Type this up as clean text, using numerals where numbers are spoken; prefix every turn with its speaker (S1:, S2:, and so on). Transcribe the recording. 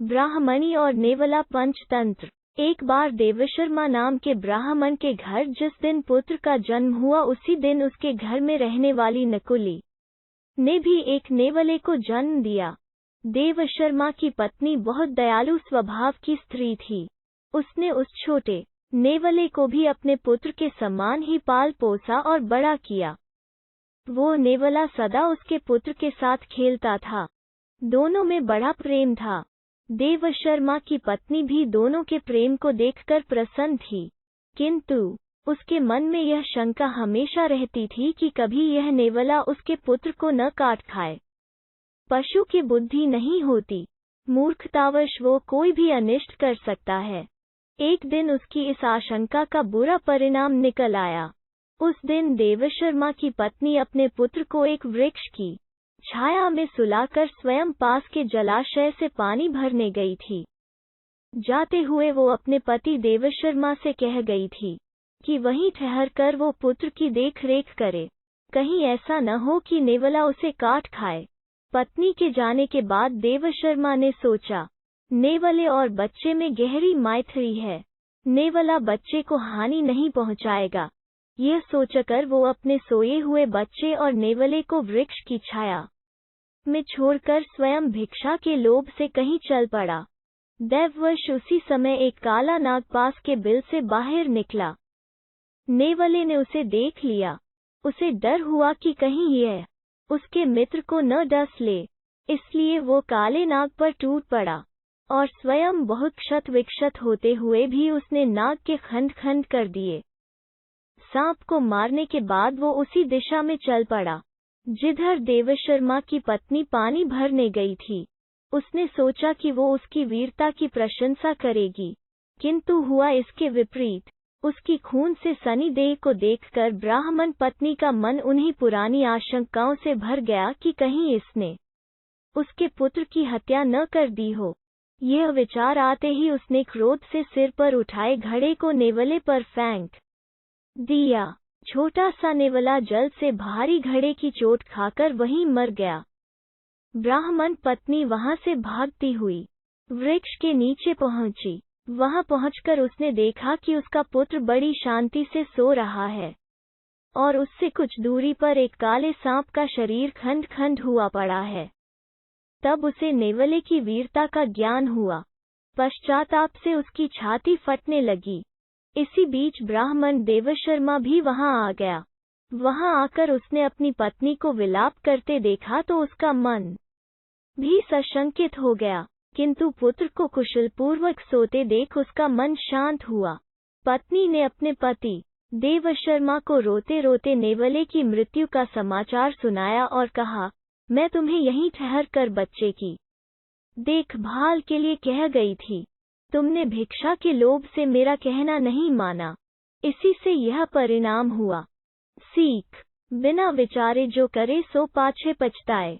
S1: ब्राह्मणी और नेवला पंचतंत्र। एक बार देवशर्मा नाम के ब्राह्मण के घर जिस दिन पुत्र का जन्म हुआ उसी दिन उसके घर में रहने वाली नकुली ने भी एक नेवले को जन्म दिया। देवशर्मा की पत्नी बहुत दयालु स्वभाव की स्त्री थी। उसने उस छोटे नेवले को भी अपने पुत्र के समान ही पाल पोसा और बड़ा किया। वो नेवला सदा उसके पुत्र के साथ खेलता था। दोनों में बड़ा प्रेम था। देवशर्मा की पत्नी भी दोनों के प्रेम को देखकर प्रसन्न थी, किंतु उसके मन में यह शंका हमेशा रहती थी कि कभी यह नेवला उसके पुत्र को न काट खाए। पशु की बुद्धि नहीं होती, मूर्खतावश वो कोई भी अनिष्ट कर सकता है। एक दिन उसकी इस आशंका का बुरा परिणाम निकल आया। उस दिन देवशर्मा की पत्नी अपने पुत्र को एक वृक्ष की छाया में सुलाकर स्वयं पास के जलाशय से पानी भरने गई थी। जाते हुए वो अपने पति देवशर्मा से कह गई थी कि वहीं ठहरकर वो पुत्र की देखरेख करे, कहीं ऐसा न हो कि नेवला उसे काट खाए। पत्नी के जाने के बाद देवशर्मा ने सोचा, नेवले और बच्चे में गहरी मैत्री है, नेवला बच्चे को हानि नहीं पहुंचाएगा। यह सोचकर वो अपने सोए हुए बच्चे और नेवले को वृक्ष की छाया में छोड़कर स्वयं भिक्षा के लोभ से कहीं चल पड़ा। दैववश उसी समय एक काला नाग पास के बिल से बाहर निकला। नेवले ने उसे देख लिया। उसे डर हुआ कि कहीं यह उसके मित्र को न डस ले, इसलिए वो काले नाग पर टूट पड़ा और स्वयं बहुत क्षत विक्षत होते हुए भी उसने नाग के खंड खंड कर दिए। सांप को मारने के बाद वो उसी दिशा में चल पड़ा जिधर देवशर्मा की पत्नी पानी भरने गई थी। उसने सोचा कि वो उसकी वीरता की प्रशंसा करेगी, किंतु हुआ इसके विपरीत। उसकी खून से सनी देह को देखकर ब्राह्मण पत्नी का मन उन्हीं पुरानी आशंकाओं से भर गया कि कहीं इसने उसके पुत्र की हत्या न कर दी हो। यह विचार आते ही उसने क्रोध से सिर पर उठाए घड़े को नेवले पर फेंक दिया। छोटा सा नेवला जल से भारी घड़े की चोट खाकर वहीं मर गया। ब्राह्मण पत्नी वहां से भागती हुई वृक्ष के नीचे पहुंची। वहां पहुंचकर उसने देखा कि उसका पुत्र बड़ी शांति से सो रहा है और उससे कुछ दूरी पर एक काले सांप का शरीर खंड खंड हुआ पड़ा है। तब उसे नेवले की वीरता का ज्ञान हुआ। पश्चाताप से उसकी छाती फटने लगी। इसी बीच ब्राह्मण देवशर्मा भी वहां आ गया। वहां आकर उसने अपनी पत्नी को विलाप करते देखा तो उसका मन भी सशंकित हो गया, किंतु पुत्र को कुशलपूर्वक सोते देख उसका मन शांत हुआ। पत्नी ने अपने पति देवशर्मा को रोते रोते नेवले की मृत्यु का समाचार सुनाया और कहा, मैं तुम्हें यहीं ठहर कर बच्चे की देखभाल के लिए कह गई थी, तुमने भिक्षा के लोभ से मेरा कहना नहीं माना, इसी से यह परिणाम हुआ। सीख, बिना विचारे जो करे सो पाछे पछताए।